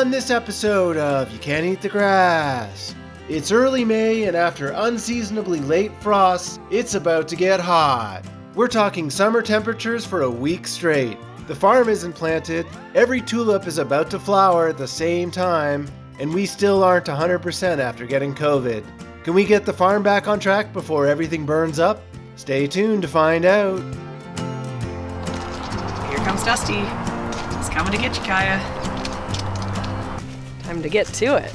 on this episode of You Can't Eat the Grass. It's early May, and after unseasonably late frosts, it's about to get hot. We're talking summer temperatures for a week straight. The farm isn't planted, every tulip is about to flower at the same time, and we still aren't 100% after getting COVID. Can we get the farm back on track before everything burns up? Stay tuned to find out. Here comes Dusty. He's coming to get you, Kaya. Time to get to it.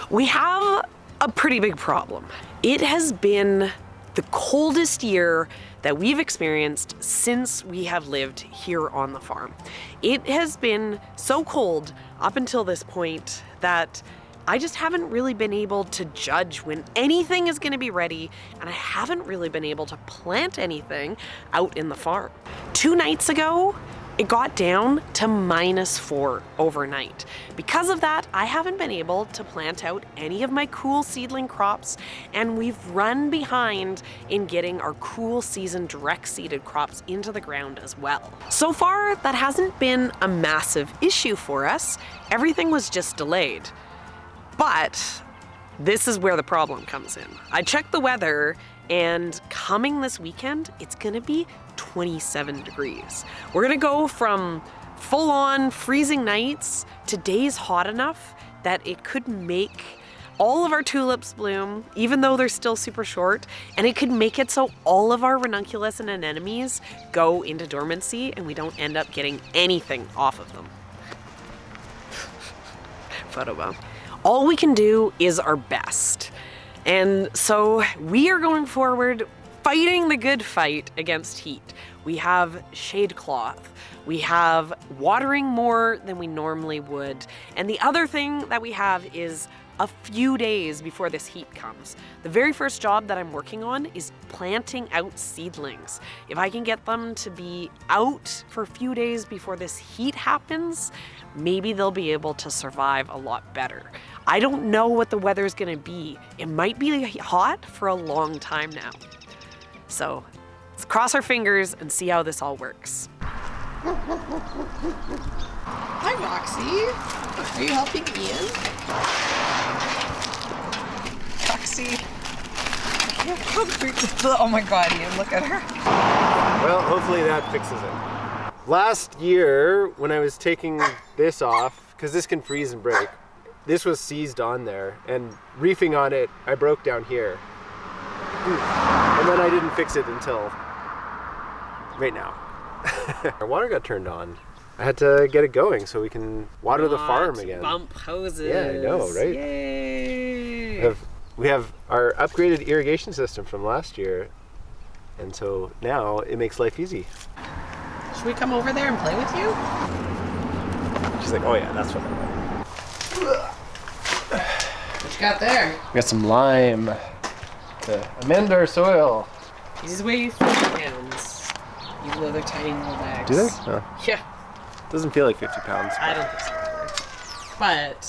We have a pretty big problem. It has been the coldest year that we've experienced since we have lived here on the farm. It has been so cold up until this point that I just haven't really been able to judge when anything is going to be ready, and I haven't really been able to plant anything out in the farm. 2 nights ago, it got down to -4 overnight. Because of that, I haven't been able to plant out any of my cool seedling crops, and we've run behind in getting our cool season direct seeded crops into the ground as well. So far, that hasn't been a massive issue for us. Everything was just delayed. But this is where the problem comes in. I checked the weather, and coming this weekend, it's gonna be 27 degrees. We're gonna go from full-on freezing nights to days hot enough that it could make all of our tulips bloom, even though they're still super short, and it could make it so all of our ranunculus and anemones go into dormancy and we don't end up getting anything off of them. Photobomb. All we can do is our best. And so we are going forward fighting the good fight against heat. We have shade cloth. We have watering more than we normally would. And the other thing that we have is a few days before this heat comes. The very first job that I'm working on is planting out seedlings. If I can get them to be out for a few days before this heat happens, maybe they'll be able to survive a lot better. I don't know what the weather's gonna be. It might be hot for a long time now. So let's cross our fingers and see how this all works. Hi, Roxy. Are you helping Ian? Roxy. Oh my God, Ian, look at her. Well, hopefully that fixes it. Last year, when I was taking this off, because this can freeze and break, this was seized on there, and reefing on it, I broke down here. And then I didn't fix it until right now. Our water got turned on. I had to get it going so we can water the farm again. Bump hoses. Yeah, I know, right? Yay! We have our upgraded irrigation system from last year, and so now it makes life easy. Should we come over there and play with you? She's like, oh yeah, that's what I want. What you got there? We got some lime to amend our soil. These weigh 50 pounds. Even though they're tiny little bags. Do they? Oh. Yeah. Doesn't feel like 50 pounds. I don't think so either. But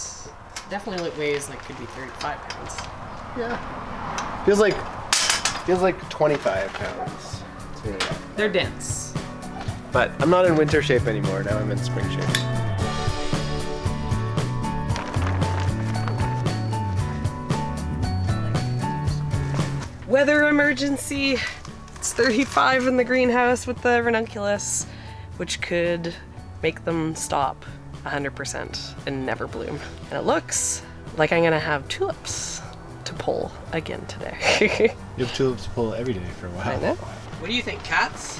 definitely weighs like could be 35 pounds. Yeah. Feels like 25 pounds to me. They're dense. But I'm not in winter shape anymore. Now I'm in spring shape. Weather emergency. It's 35 in the greenhouse with the ranunculus, which could make them stop 100% and never bloom. And it looks like I'm gonna have tulips to pull again today. You have tulips to pull every day for a while. I know. What do you think, cats?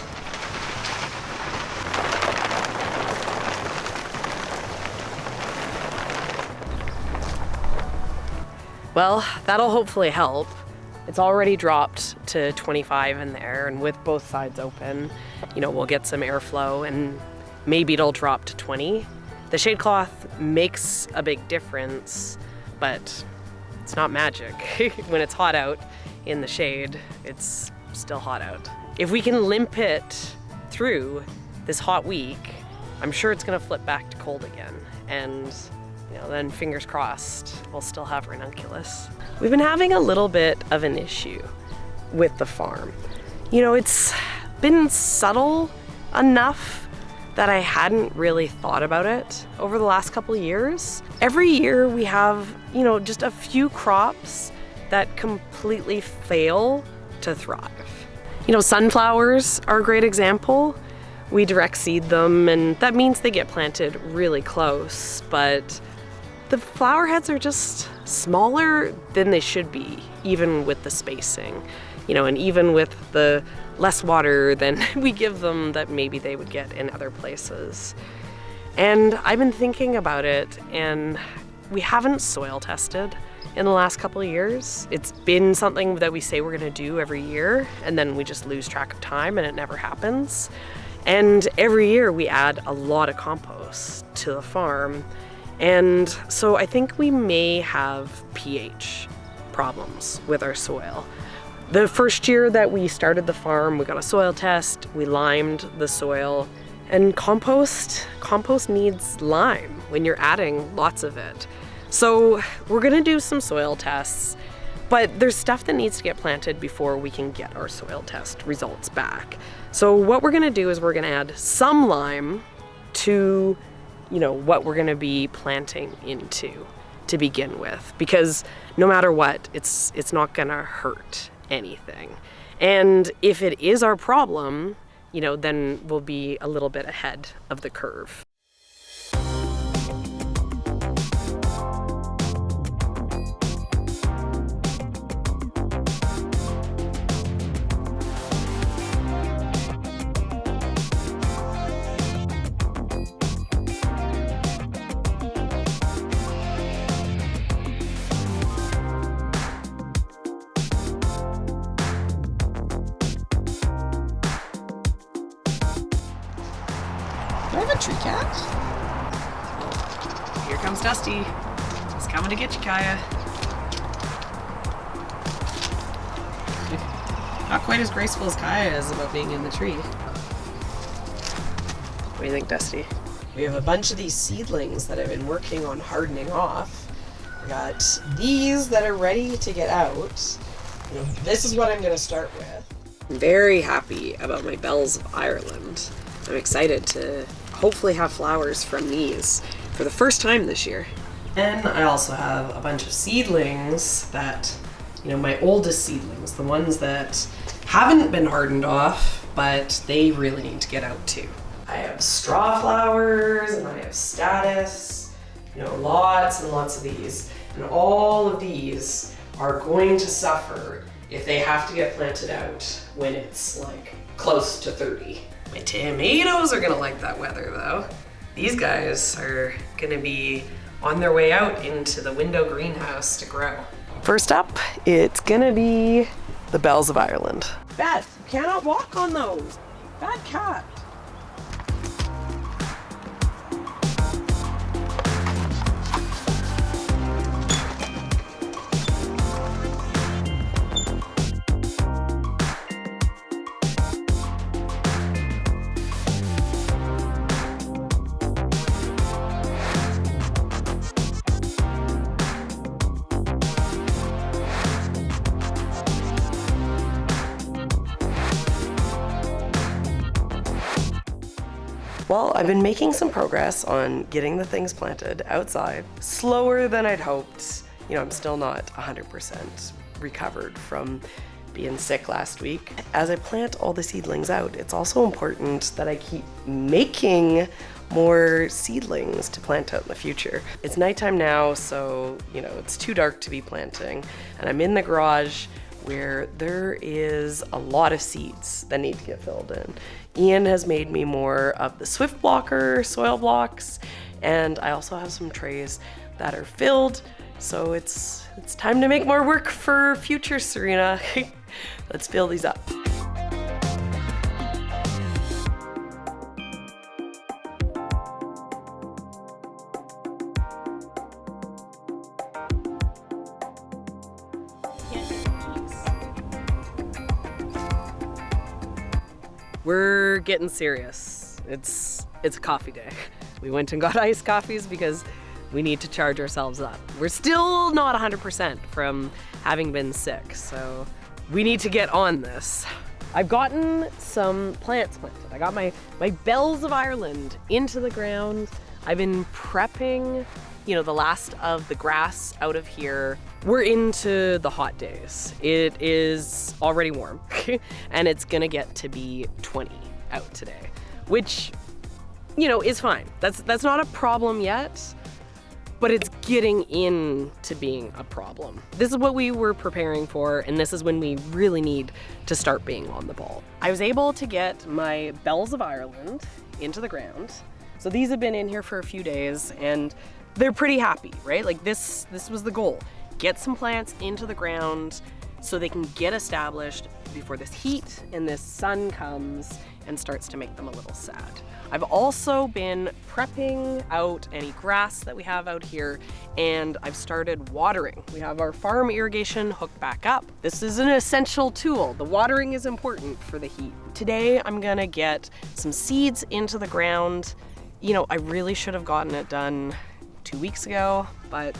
Well, that'll hopefully help. It's already dropped to 25 in there, and with both sides open, we'll get some airflow and maybe it'll drop to 20. The shade cloth makes a big difference, but it's not magic. When it's hot out in the shade, it's still hot out. If we can limp it through this hot week, I'm sure it's gonna flip back to cold again. And then fingers crossed, we'll still have ranunculus. We've been having a little bit of an issue with the farm. It's been subtle enough that I hadn't really thought about it over the last couple of years. Every year we have, just a few crops that completely fail to thrive. Sunflowers are a great example. We direct seed them, and that means they get planted really close, but the flower heads are just smaller than they should be, even with the spacing, and even with the less water than we give them that maybe they would get in other places. And I've been thinking about it, and we haven't soil tested in the last couple of years. It's been something that we say we're gonna do every year, and then we just lose track of time and it never happens. And every year we add a lot of compost to the farm. And so I think we may have pH problems with our soil. The first year that we started the farm, we got a soil test, we limed the soil, and compost needs lime when you're adding lots of it. So we're gonna do some soil tests, but there's stuff that needs to get planted before we can get our soil test results back. So what we're gonna do is we're gonna add some lime to what we're gonna be planting into to begin with, because no matter what, it's not gonna hurt anything. And if it is our problem, then we'll be a little bit ahead of the curve. Do I have a tree cat? Here comes Dusty. He's coming to get you, Kaya. Not quite as graceful as Kaya is about being in the tree. What do you think, Dusty? We have a bunch of these seedlings that I've been working on hardening off. We got these that are ready to get out. This is what I'm going to start with. I'm very happy about my bells of Ireland. I'm excited to hopefully have flowers from these for the first time this year. And I also have a bunch of seedlings that, my oldest seedlings, the ones that haven't been hardened off, but they really need to get out too. I have straw flowers and I have status, lots and lots of these. And all of these are going to suffer if they have to get planted out when it's like close to 30. My tomatoes are gonna like that weather though. These guys are gonna be on their way out into the window greenhouse to grow. First up, it's gonna be the bells of Ireland. Beth, you cannot walk on those. Bad cat. Well, I've been making some progress on getting the things planted outside. Slower than I'd hoped. I'm still not 100% recovered from being sick last week. As I plant all the seedlings out, it's also important that I keep making more seedlings to plant out in the future. It's nighttime now, so, it's too dark to be planting, and I'm in the garage where there is a lot of seeds that need to get filled in. Ian has made me more of the Swift Blocker soil blocks, and I also have some trays that are filled, so it's time to make more work for future Serina. Let's fill these up. We're getting serious. It's a coffee day. We went and got iced coffees because we need to charge ourselves up. We're still not 100% from having been sick, so we need to get on this. I've gotten some plants planted. I got my bells of Ireland into the ground. I've been prepping, you know, the last of the grass out of here. We're into the hot days. It is already warm and it's gonna get to be 20 out today, which, you know, is fine. That's not a problem yet, but it's getting into being a problem. This is what we were preparing for, and this is when we really need to start being on the ball. I was able to get my bells of Ireland into the ground. So these have been in here for a few days and they're pretty happy, right? Like this was the goal. Get some plants into the ground so they can get established before this heat and this sun comes and starts to make them a little sad. I've also been prepping out any grass that we have out here, and I've started watering. We have our farm irrigation hooked back up. This is an essential tool. The watering is important for the heat. Today, I'm gonna get some seeds into the ground. You know, I really should have gotten it done 2 weeks ago, but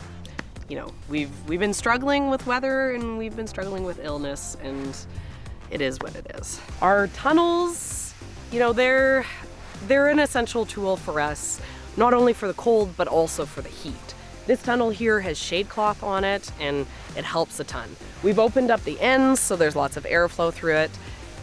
you know, we've been struggling with weather and we've been struggling with illness, and it is what it is. Our tunnels, you know, they're an essential tool for us, not only for the cold, but also for the heat. This tunnel here has shade cloth on it and it helps a ton. We've opened up the ends so there's lots of airflow through it.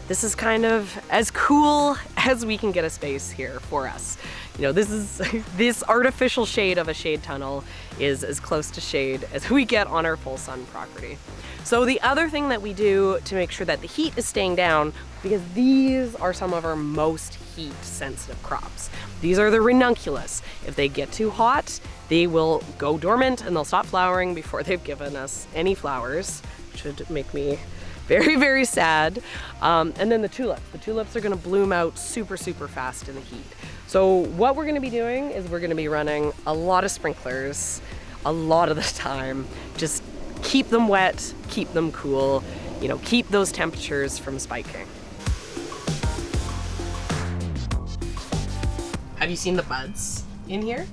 This is kind of as cool as we can get a space here for us. You know, this artificial shade of a shade tunnel is as close to shade as we get on our full sun property. So the other thing that we do to make sure that the heat is staying down, because these are some of our most heat sensitive crops. These are the ranunculus. If they get too hot, they will go dormant and they'll stop flowering before they've given us any flowers, which would make me very, very sad. And then the tulips. The tulips are gonna bloom out super, super fast in the heat. So what we're gonna be doing is we're gonna be running a lot of sprinklers a lot of the time. Just keep them wet, keep them cool, you know, keep those temperatures from spiking. Have you seen the buds in here?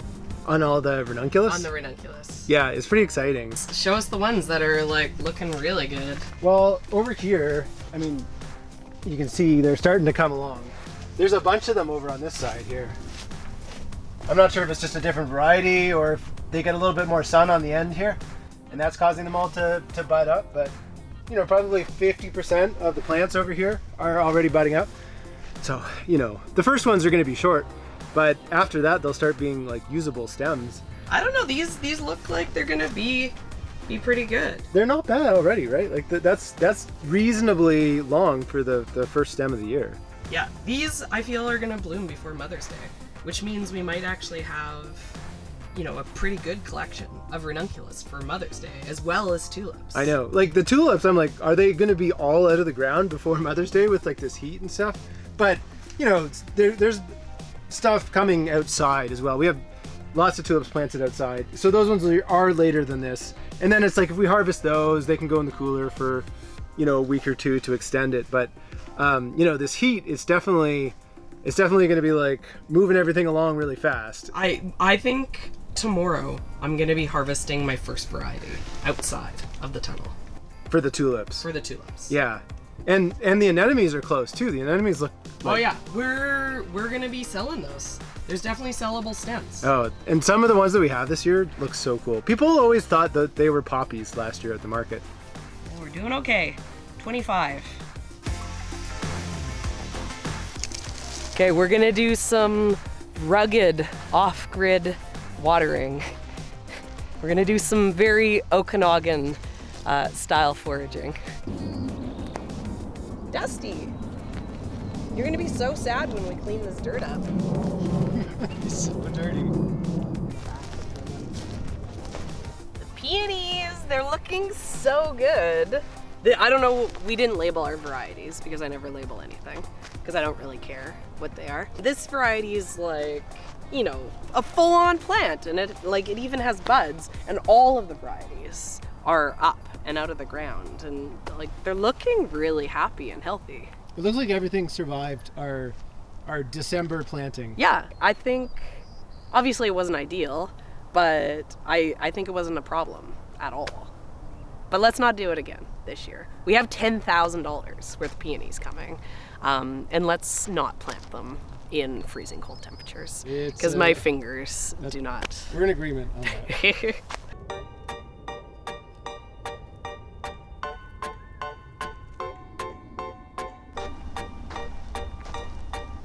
On all the ranunculus? On the ranunculus. Yeah, it's pretty exciting. Show us the ones that are like looking really good. Well, over here, I mean, you can see they're starting to come along. There's a bunch of them over on this side here. I'm not sure if it's just a different variety or if they get a little bit more sun on the end here, and that's causing them all to bud up, but you know, probably 50% of the plants over here are already budding up. So, you know, the first ones are gonna be short, but after that, they'll start being like usable stems. I don't know, these look like they're gonna be pretty good. They're not bad already, right? Like that's reasonably long for the first stem of the year. Yeah, these I feel are gonna bloom before Mother's Day, which means we might actually have, you know, a pretty good collection of ranunculus for Mother's Day, as well as tulips. I know, like the tulips, I'm like, are they gonna be all out of the ground before Mother's Day with like this heat and stuff? But, you know, there's stuff coming outside as well. We have lots of tulips planted outside. So those ones are later than this. And then it's like, if we harvest those, they can go in the cooler for, you know, a week or two to extend it. But, you know, this heat is definitely going to be like moving everything along really fast. I think tomorrow I'm going to be harvesting my first variety outside of the tunnel. For the tulips. For the tulips. Yeah. And the anemones are close too. The anemones look like... Oh yeah, we're going to be selling those. There's definitely sellable stems. Oh, and some of the ones that we have this year look so cool. People always thought that they were poppies last year at the market. Well, we're doing okay. 25. Okay, we're gonna do some rugged off-grid watering. We're gonna do some very Okanagan style foraging. Dusty, you're gonna be so sad when we clean this dirt up. It's so dirty. The peonies, they're looking so good. I don't know, we didn't label our varieties because I never label anything because I don't really care what they are. This variety is like, you know, a full-on plant, and it even has buds, and all of the varieties are up and out of the ground, and like they're looking really happy and healthy. It looks like everything survived our December planting. Yeah, I think obviously it wasn't ideal, but I think it wasn't a problem at all. But let's not do it again this year. We have $10,000 worth of peonies coming, and let's not plant them in freezing cold temperatures because my fingers do not. We're in agreement on that.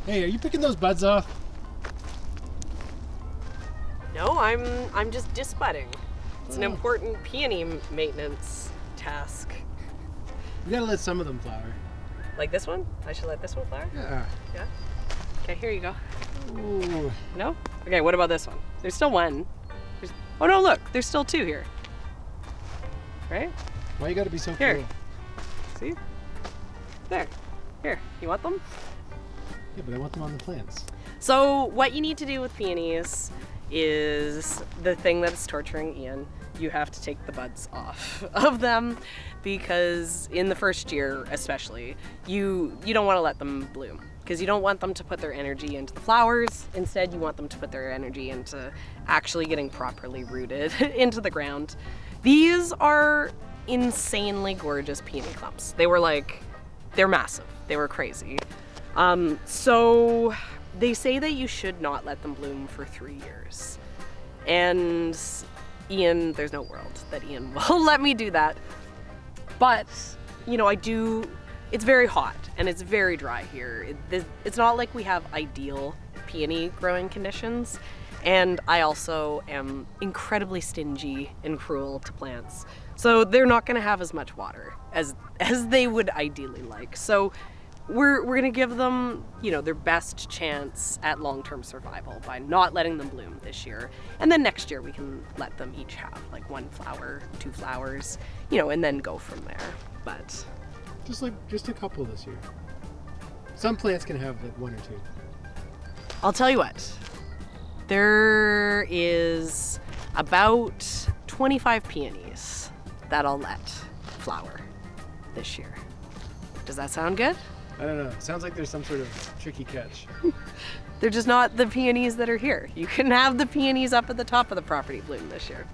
Hey, are you picking those buds off? No, I'm just disbudding. It's an important peony maintenance task. We gotta let some of them flower. Like this one? I should let this one flower? Yeah. Yeah? Okay, here you go. Ooh. No? Okay, what about this one? There's still one. Oh no, look, there's still two here. Right? Why you gotta be so Here. cool? See? There. Here, you want them? Yeah, but I want them on the plants. So what you need to do with peonies is the thing that's torturing Ian. You have to take the buds off of them because in the first year especially, you don't want to let them bloom because you don't want them to put their energy into the flowers. Instead, you want them to put their energy into actually getting properly rooted into the ground. These are insanely gorgeous peony clumps. They're massive. They were crazy. So they say that you should not let them bloom for 3 years. And Ian, there's no world that Ian will let me do that. But, it's very hot and it's very dry here. It's not like we have ideal peony growing conditions. And I also am incredibly stingy and cruel to plants. So they're not gonna have as much water as they would ideally like. So we're gonna give them, their best chance at long-term survival by not letting them bloom this year. And then next year we can let them each have like 1 flower, 2 flowers, and then go from there. But just a couple this year. Some plants can have like 1 or 2. I'll tell you what, there is about 25 peonies that I'll let flower this year. Does that sound good? I don't know. It sounds like there's some sort of tricky catch. They're just not the peonies that are here. You can have the peonies up at the top of the property bloom this year.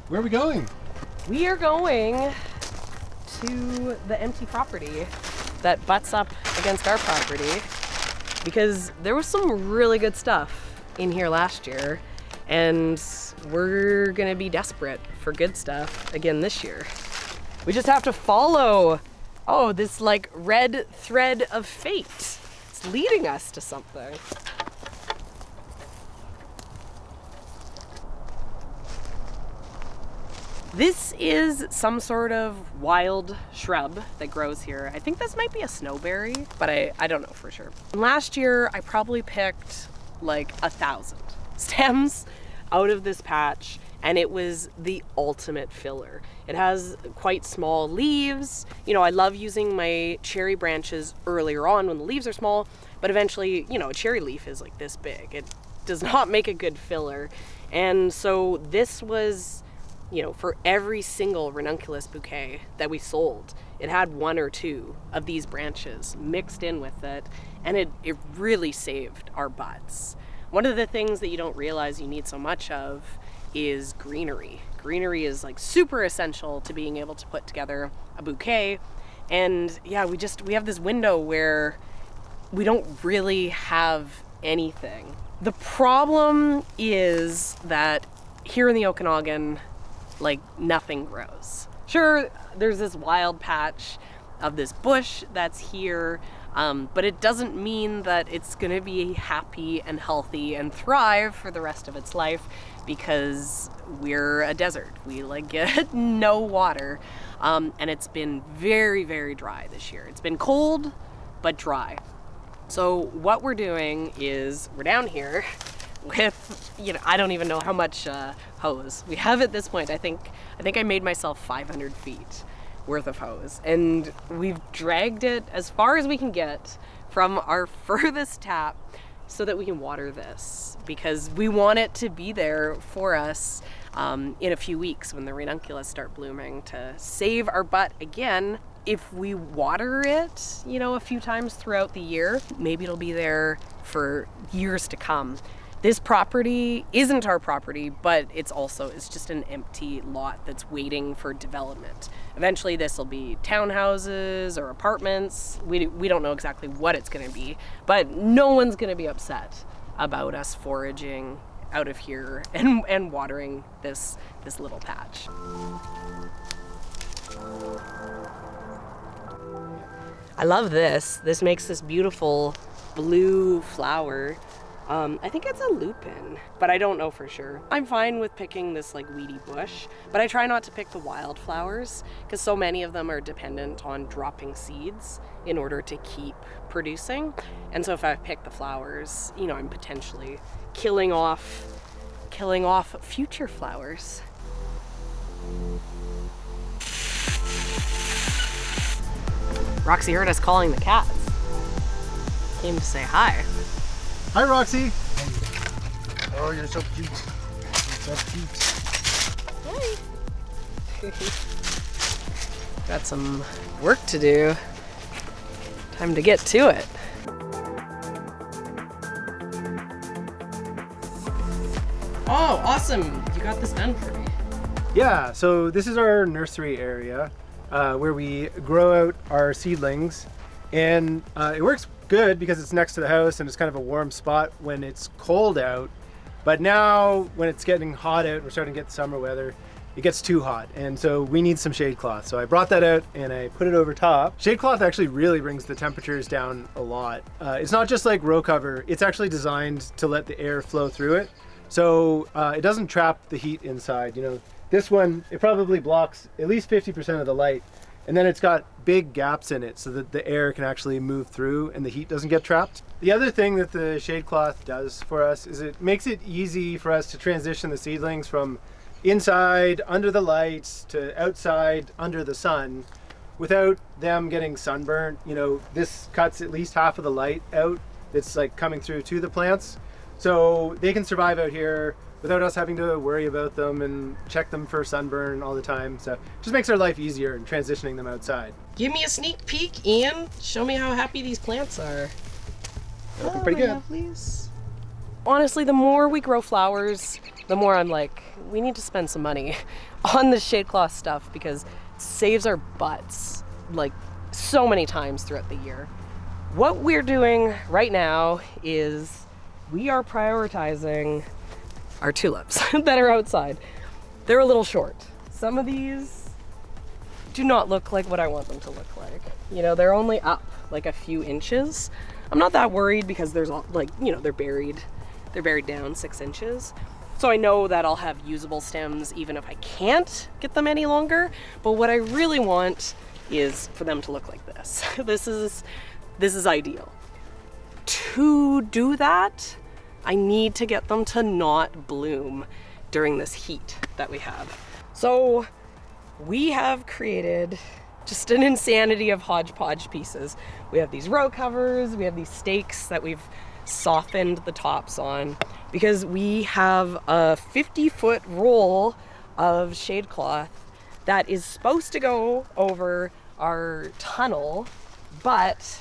Where are we going? We are going to the empty property that butts up against our property because there was some really good stuff in here last year and we're gonna be desperate for good stuff again this year. We just have to follow this red thread of fate. It's leading us to something. This is some sort of wild shrub that grows here. I think this might be a snowberry, but I don't know for sure. Last year, I probably picked 1,000 stems out of this patch, and it was the ultimate filler. It has quite small leaves. I love using my cherry branches earlier on when the leaves are small, but eventually, a cherry leaf is like this big. It does not make a good filler. And so this was, for every single ranunculus bouquet that we sold, it had 1 or 2 of these branches mixed in with it, and it really saved our buds. One of the things that you don't realize you need so much of is greenery. Greenery is super essential to being able to put together a bouquet. And yeah, we have this window where we don't really have anything. The problem is that here in the Okanagan, nothing grows. Sure, there's this wild patch of this bush that's here, but it doesn't mean that it's gonna be happy and healthy and thrive for the rest of its life because we're a desert. We get no water, and it's been very, very dry this year. It's been cold, but dry. So what we're doing is we're down here with, I don't even know how much hose we have at this point. I think I made myself 500 feet worth of hose, and we've dragged it as far as we can get from our furthest tap so that we can water this because we want it to be there for us in a few weeks when the ranunculus start blooming to save our butt again. If we water it, a few times throughout the year, maybe it'll be there for years to come. This property isn't our property, but it's just an empty lot that's waiting for development. Eventually this will be townhouses or apartments. We don't know exactly what it's gonna be, but no one's gonna be upset about us foraging out of here and watering this little patch. I love this. This makes this beautiful blue flower. I think it's a lupin, but I don't know for sure. I'm fine with picking this like weedy bush, but I try not to pick the wildflowers because so many of them are dependent on dropping seeds in order to keep producing. And so if I pick the flowers, you know, I'm potentially killing off future flowers. Roxy heard us calling the cats. Came to say hi. Hi, Roxy. Oh, you're so cute. You're so cute. Hey. Got some work to do. Time to get to it. Oh, awesome. You got this done for me. Yeah, so this is our nursery area where we grow out our seedlings. And it works good because it's next to the house and it's kind of a warm spot when it's cold out. But now when it's getting hot out, we're starting to get summer weather, it gets too hot. And so we need some shade cloth. So I brought that out and I put it over top. Shade cloth actually really brings the temperatures down a lot. It's not just like row cover, it's actually designed to let the air flow through it. So it doesn't trap the heat inside. You know, this one, it probably blocks at least 50% of the light. And then it's got big gaps in it so that the air can actually move through and the heat doesn't get trapped. The other thing that the shade cloth does for us is it makes it easy for us to transition the seedlings from inside under the lights to outside under the sun without them getting sunburnt. You know, this cuts at least half of the light out that's like coming through to the plants. So they can survive out here without us having to worry about them and check them for sunburn all the time. So it just makes our life easier in transitioning them outside. Give me a sneak peek, Ian. Show me how happy these plants are. They're looking pretty good. Lovelies. Honestly, the more we grow flowers, the more I'm like, we need to spend some money on the shade cloth stuff because it saves our butts like so many times throughout the year. What we're doing right now is we are prioritizing our tulips that are outside. They're a little short. Some of these do not look like what I want them to look like. You know, they're only up like a few inches. I'm not that worried because there's like, you know, they're buried down 6 inches. So I know that I'll have usable stems even if I can't get them any longer. But what I really want is for them to look like this. This is ideal. To do that, I need to get them to not bloom during this heat that we have. So we have created just an insanity of hodgepodge pieces. We have these row covers, we have these stakes that we've softened the tops on because we have a 50-foot roll of shade cloth that is supposed to go over our tunnel, but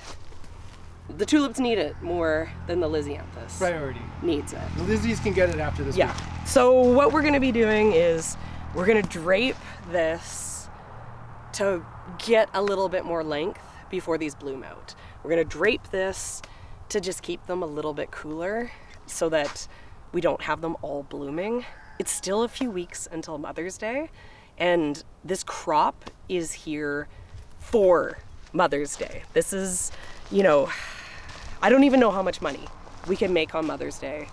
the tulips need it more than the Lysianthus Priority. needs it. The Lizzies can get it after this Yeah. week. So what we're gonna be doing is we're gonna drape this to get a little bit more length before these bloom out. We're gonna drape this to just keep them a little bit cooler so that we don't have them all blooming. It's still a few weeks until Mother's Day, and this crop is here for Mother's Day. This is, you know, I don't even know how much money we can make on Mother's Day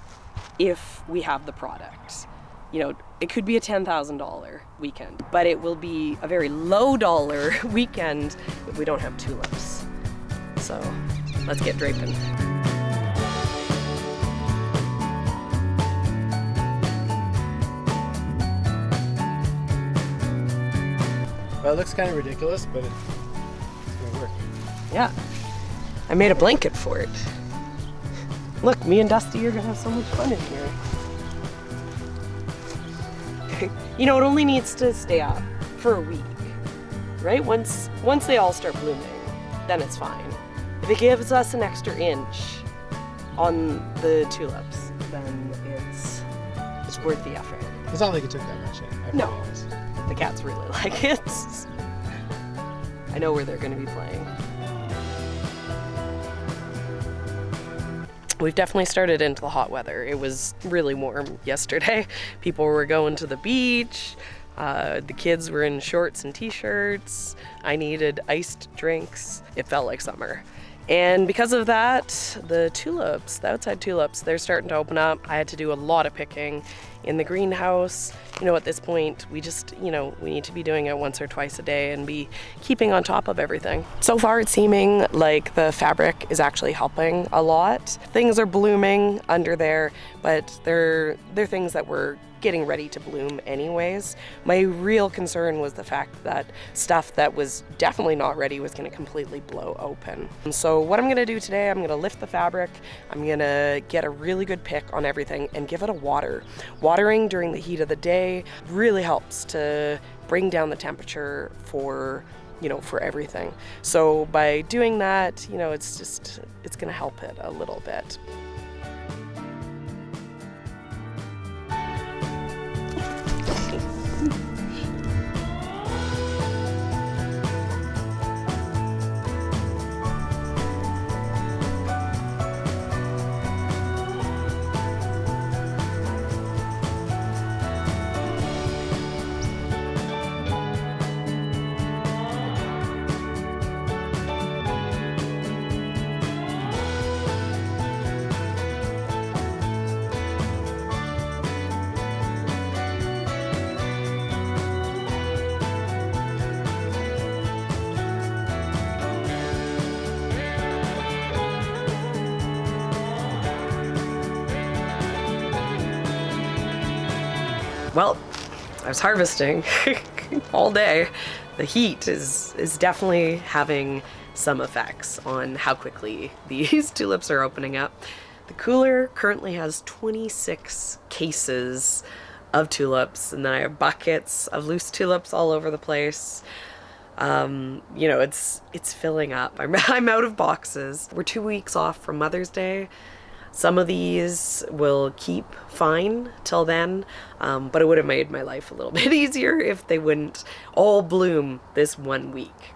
if we have the product. You know, it could be a $10,000 weekend, but it will be a very low dollar weekend if we don't have tulips. So let's get draping. Well, it looks kind of ridiculous, but it's gonna work. Yeah, I made a blanket for it. Look, me and Dusty are gonna have so much fun in here. You know, it only needs to stay up for a week, right? Once they all start blooming, then it's fine. If it gives us an extra inch on the tulips, then it's worth the effort. It's not like it took that much. No. The cats really like it. I know where they're going to be playing. We've definitely started into the hot weather. It was really warm yesterday. People were going to the beach. The kids were in shorts and t-shirts. I needed iced drinks. It felt like summer. And because of that, the tulips, the outside tulips, they're starting to open up. I had to do a lot of picking in the greenhouse. You know, at this point, we just, we need to be doing it once or twice a day and be keeping on top of everything. So far, it's seeming like the fabric is actually helping a lot. Things are blooming under there, but they're things that were getting ready to bloom anyways. My real concern was the fact that stuff that was definitely not ready was going to completely blow open. And so what I'm going to do today, I'm going to lift the fabric, I'm going to get a really good pick on everything and give it a water. Watering during the heat of the day really helps to bring down the temperature for everything. So by doing that, it's going to help it a little bit. Well, I was harvesting all day. The heat is definitely having some effects on how quickly these tulips are opening up. The cooler currently has 26 cases of tulips, and then I have buckets of loose tulips all over the place. It's filling up. I'm out of boxes. We're 2 weeks off from Mother's Day. Some of these will keep fine till then, but it would have made my life a little bit easier if they wouldn't all bloom this 1 week.